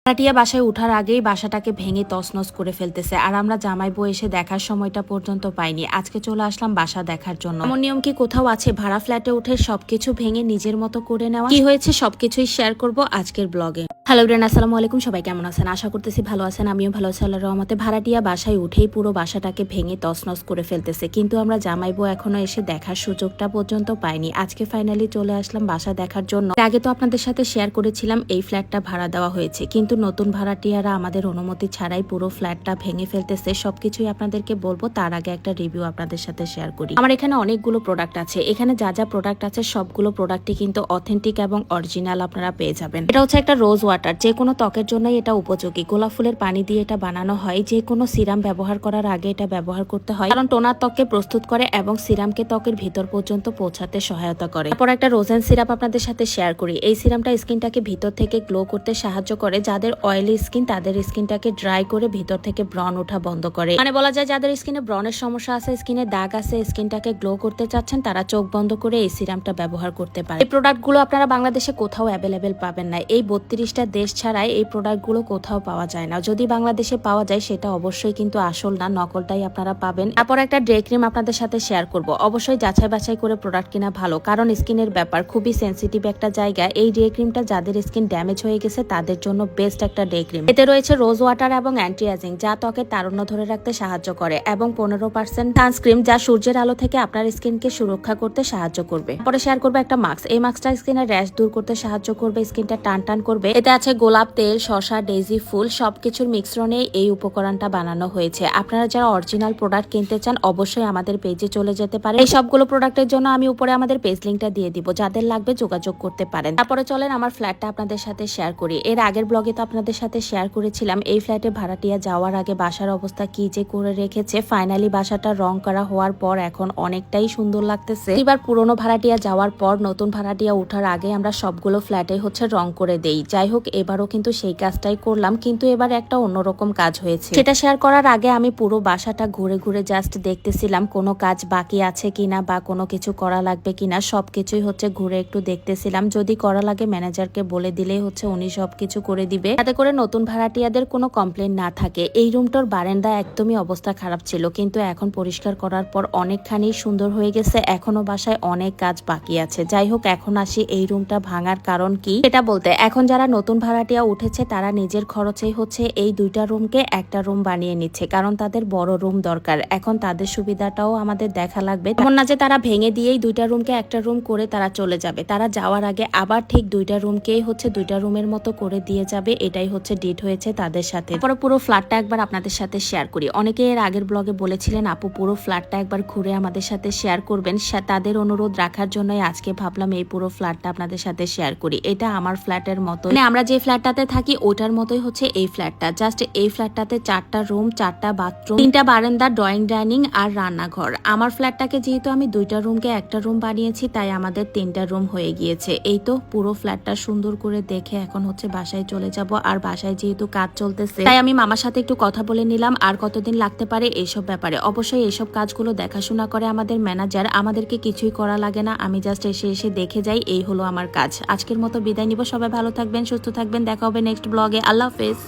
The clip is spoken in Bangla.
ভাড়াটিয়া বাসায় ওঠার আগেই বাসাটাকে ভেঙে তছনছ করে ফেলতেছে, আর আমরা জামাই বউ এসে দেখার সময়টা পর্যন্ত পাইনি। আজকে চলে আসলাম বাসা দেখার জন্য। এমন নিয়ম কি কোথাও আছে ভাড়া ফ্ল্যাটে উঠে সবকিছু ভেঙে নিজের মতো করে নেওয়া? কি হয়েছে সবকিছুই শেয়ার করব আজকের ব্লগে। হ্যালো ব্রেন, আসসালামু আলাইকুম। সবাই কেমন আছেন? আশা করতেছি ভালো আছেন। আমিও ভালো আছি আল্লাহর রহমতে। ভাড়াটিয়া বাসায় উঠেই পুরো বাসাটাকে ভেঙে তছনছ করে ফেলতেছে, কিন্তু আমরা জামাই বউ এখনো এসে দেখার সুযোগটা পর্যন্ত পাইনি। আজকে ফাইনালি চলে আসলাম বাসা দেখার জন্য। আগে তো আপনাদের সাথে শেয়ার করেছিলাম এই ফ্ল্যাটটা ভাড়া দেওয়া হয়েছে, কিন্তু নতুন ভাড়াটিয়ারা আমাদের অনুমতি ছাড়াই পুরো ফ্ল্যাটটা ভেঙে ফেলতেছে। সবকিছুই আপনাদেরকে বলবো, তার আগে একটা রিভিউ আপনাদের সাথে শেয়ার করি। আমার এখানে অনেকগুলো প্রোডাক্ট আছে। এখানে যা যা প্রোডাক্ট আছে সবগুলো প্রোডাক্টই কিন্তু অথেন্টিক এবং অরিজিনাল আপনারা পেয়ে যাবেন। এটা হচ্ছে একটা রোজ ওয়াটার, যে কোনো ত্বকের জন্যই এটা উপযোগী। গোলাপ ফুলের পানি দিয়ে এটা বানানো হয়। যে কোনো সিরাম ব্যবহার করার আগে এটা ব্যবহার করতে হয়, কারণ টোনার ত্বককে প্রস্তুত করে এবং সিরামকে ত্বকের ভিতর পর্যন্ত পৌঁছাতে সহায়তা করে। তারপর একটা রোজেন সিরাপ আপনাদের সাথে শেয়ার করি। এই সিরামটা স্কিনটাকে ভিতর থেকে গ্লো করতে সাহায্য করে। যাদের অয়েলি স্কিন তাদের স্কিনটাকে ড্রাই করে ভিতর থেকে ব্রণ ওঠা বন্ধ করে। মানে বলা যায় যাদের স্কিনে ব্রণের সমস্যা আছে, স্কিনে দাগ আছে, স্কিনটাকে গ্লো করতে চাচ্ছেন, তারা চোখ বন্ধ করে এই সিরামটা ব্যবহার করতে পারে। এই প্রোডাক্টগুলো আপনারা বাংলাদেশে কোথাও অ্যাভেলেবেল পাবেন না। এই 32টা দেশ ছাড়াই এই প্রোডাক্টগুলো কোথাও পাওয়া যায় না। যদি বাংলাদেশে পাওয়া যায় সেটা অবশ্যই কিন্তু আসল না, নকলটাই আপনারা পাবেন। তারপর একটা ডে ক্রিম আপনাদের সাথে শেয়ার করব। অবশ্যই যাচাই বাছাই করে প্রোডাক্ট কিনা ভালো, কারণ স্কিনের ব্যাপার খুবই সেন্সিটিভ একটা জায়গা। এই ডে ক্রিমটা যাদের স্কিন ড্যামেজ হয়ে গেছে তাদের জন্য বেস্ট একটা ডে ক্রিম। এতে রয়েছে রোজ ওয়াটার এবং অ্যান্টি এজিং, যা ত্বকের তারুণ্য ধরে রাখতে সাহায্য করে, এবং 15% সানস্ক্রিন, যা সূর্যের আলো থেকে আপনার স্কিনকে সুরক্ষা করতে সাহায্য করবে। পরে শেয়ার করবে একটা মাস্ক। এই মাস্কটা স্কিনের র্যাশ দূর করতে সাহায্য করবে, স্কিনটা টান টান করবে। এতে আছে গোলাপ তেল, শসা, ডেইজি ফুল, সবকিছুর মিশ্রণে এই উপকরণটা বানানো হয়েছে। আপনারা যারা অরিজিনাল প্রোডাক্ট কিনতে চান অবশ্যই আমাদের পেজে চলে যেতে পারেন। এই সবগুলো প্রোডাক্টের জন্য আমি উপরে আমাদের পেজ লিঙ্কটা দিয়ে দিব, যাদের লাগবে যোগাযোগ করতে পারেন। তারপরে চলেন আমার ফ্ল্যাটটা আপনাদের সাথে শেয়ার করি। এর আগের ব্লগে তো আপনাদের সাথে শেয়ার করেছিলাম এই ফ্ল্যাটে ভাড়াটিয়া যাওয়ার আগে বাসার অবস্থা কি যে করে রেখেছে। ফাইনালি বাসাটা রং করা হওয়ার পর এখন অনেকটাই সুন্দর লাগতেছে। এবার পুরনো ভাড়াটিয়া যাওয়ার পর নতুন ভাড়াটিয়া ওঠার আগে আমরা সবগুলো ফ্ল্যাটে রং করে দেই। যাই হোক, এবারও কিন্তু সেই কাজটাই করলাম, কিন্তু এবার একটা অন্যরকম কাজ হয়েছে। সেটা শেয়ার করার আগে আমি পুরো বাসাটা ঘুরে ঘুরে জাস্ট দেখতেছিলাম কোনো কাজ বাকি আছে কিনা বা কোনো কিছু করা লাগবে কিনা। সবকিছুই ঘুরে একটু দেখতেছিলাম। যদি করা লাগে ম্যানেজারকে বলে দিলেই উনি সবকিছু করে দিবে, যাতে করে নতুন ভাড়াটিয়াদের কোনো কমপ্লেন না থাকে। এই রুমটার বারান্দা একদমই অবস্থা খারাপ ছিল, কিন্তু এখন পরিষ্কার করার পর অনেকখানি সুন্দর হয়ে গেছে। এখনো বাসায় অনেক কাজ বাকি আছে। যাই হোক, এখন আসি এই রুমটা ভাঙার কারণ কি সেটা বলতে। এখন যারা নতুন ভাড়াটিয়া উঠেছে তারা নিজের খরচেই এই দুইটা রুমকে একটা রুম বানিয়ে নিচ্ছে, কারণ তাদের বড় রুম দরকার। এখন তাদের সুবিধাটাও আমাদের দেখা লাগবে। তেমন না যে তারা ভেঙে দিয়েই দুইটা রুমকে একটা রুম করে তারা চলে যাবে। তারা যাওয়ার আগে আবার ঠিক দুইটা রুমকেই দুইটা রুমের মতো করে দিয়ে যাবে। এটাই ডিট হয়েছে তাদের সাথে। পরে পুরো ফ্ল্যাটটা একবার আপনাদের সাথে শেয়ার করি। অনেকে এর আগের ব্লগে বলেছিলেন আপু পুরো ফ্ল্যাটটা একবার ঘুরে আমাদের সাথে শেয়ার করবেন। তাদের অনুরোধ রাখার জন্যই আজকে ভাবলাম এই পুরো ফ্ল্যাটটা আপনাদের সাথে শেয়ার করি। এটা আমার ফ্ল্যাটের মতো, মানে আমরা যে ফ্ল্যাটটাতে থাকি ওটার মতোই এই ফ্ল্যাটটা। জাস্ট এই ফ্ল্যাটটাতে 4টা রুম, 4টা বাথরুম, 3টা বারান্দা, ড্রয়িং ডাইনিং আর রান্নাঘর। আমার ফ্ল্যাটটাকে যেহেতু আমি দুইটা রুমকে একটা রুম বানিয়েছি, তাই আমাদের 3টা রুম হয়ে গিয়েছে। এই তো পুরো ফ্ল্যাটটা সুন্দর করে দেখে এখন বাসায় চলে যাব। আর বাসায় যেহেতু কাজ চলতেছে, তাই আমি মামার সাথে একটু কথা বলে নিলাম আর কতদিন লাগতে পারে এইসব ব্যাপারে। অবশ্যই এইসব কাজগুলো দেখাশোনা করে আমাদের ম্যানেজার, আমাদেরকে কিছুই করা লাগে না। আমি জাস্ট এসে দেখে যাই, এই হলো আমার কাজ। আজকের মতো বিদায় নিব। সবাই ভালো থাকবেন, সুস্থ থাকবেন। দেখা হবে নেক্সট ব্লগে। আল্লাহ হাফেজ।